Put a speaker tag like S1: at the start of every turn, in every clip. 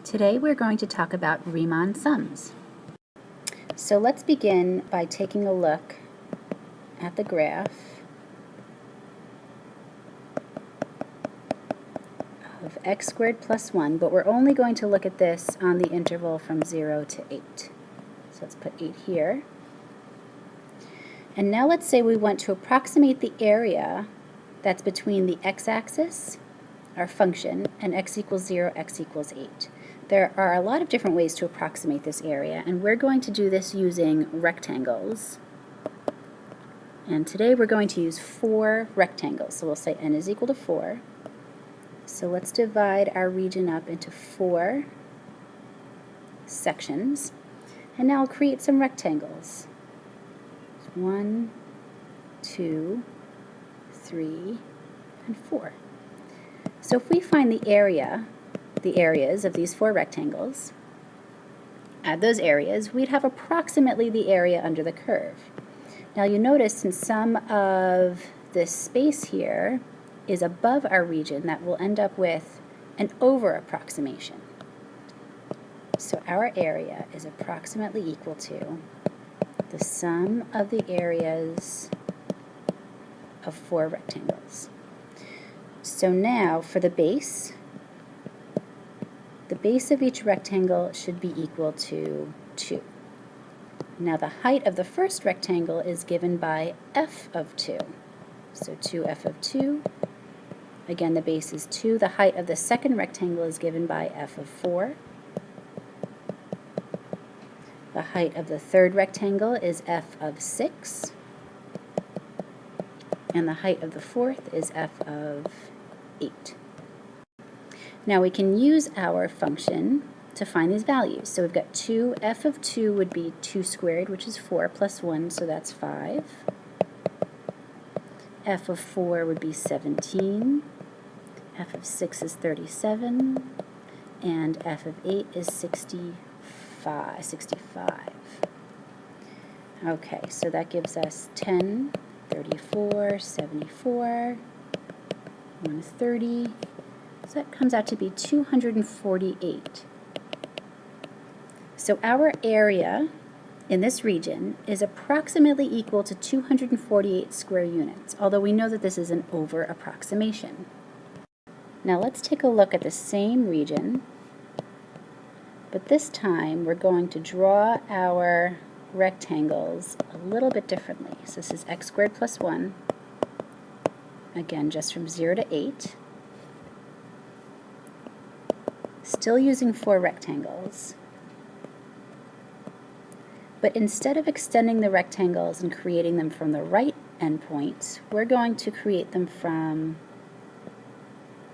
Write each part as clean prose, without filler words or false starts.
S1: Today we're going to talk about Riemann sums. So let's begin by taking a look at the graph of x squared plus 1, but we're only going to look at this on the interval from 0 to 8. So let's put 8 here. And now let's say we want to approximate the area that's between the x-axis, our function, and x equals 0, x equals 8. There are a lot of different ways to approximate this area, and we're going to do this using rectangles. And today we're going to use 4 rectangles. So we'll say n is equal to 4. So let's divide our region up into 4 sections. And now I'll create some rectangles. 1, 2, 3, and 4. So if we find the areas of these 4 rectangles, add those areas, we'd have approximately the area under the curve. Now you notice since some of this space here is above our region, that we'll end up with an over approximation. So our area is approximately equal to the sum of the areas of 4 rectangles. So now for the base of each rectangle should be equal to 2. Now the height of the first rectangle is given by f of 2. So 2f of 2. Again, the base is 2. The height of the second rectangle is given by f of 4. The height of the third rectangle is f of 6. And the height of the fourth is f of 8. Now we can use our function to find these values. So we've got 2, f of 2 would be 2 squared, which is 4, plus 1, so that's 5. F of 4 would be 17. F of 6 is 37. And f of 8 is 65. Okay, so that gives us 10, 34, 74, 130. So that comes out to be 248. So our area in this region is approximately equal to 248 square units, although we know that this is an over approximation. Now let's take a look at the same region, but this time we're going to draw our rectangles a little bit differently. So this is x squared plus 1, again just from 0 to 8. Still using 4 rectangles. But instead of extending the rectangles and creating them from the right endpoints, we're going to create them from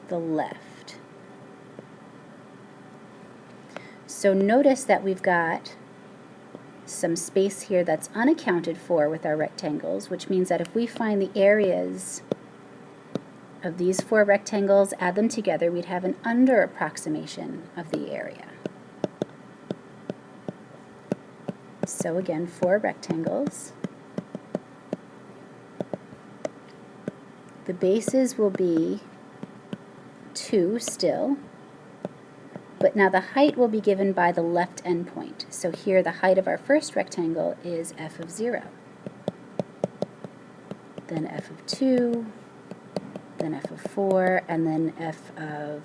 S1: the left. So notice that we've got some space here that's unaccounted for with our rectangles, which means that if we find the areas of these 4 rectangles, add them together, we'd have an under approximation of the area. So again, 4 rectangles. The bases will be 2 still, but now the height will be given by the left endpoint. So here the height of our first rectangle is f of 0. Then f of 2, then f of 4, and then f of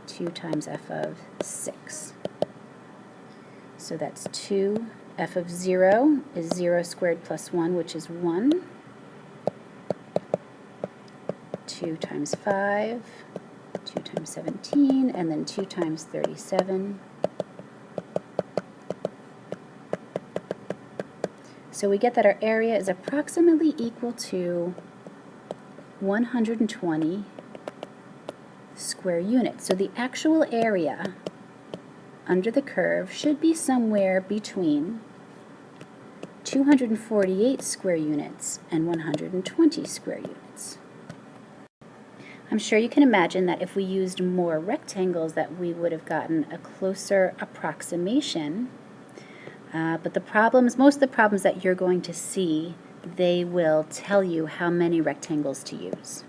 S1: 2 times f of 6. So that's 2. F of 0 is 0 squared plus 1, which is 1. 2 times 5, 2 times 17, and then 2 times 37. So we get that our area is approximately equal to 120 square units. So the actual area under the curve should be somewhere between 248 square units and 120 square units. I'm sure you can imagine that if we used more rectangles that we would have gotten a closer approximation, but most of the problems that you're going to see, they will tell you how many rectangles to use.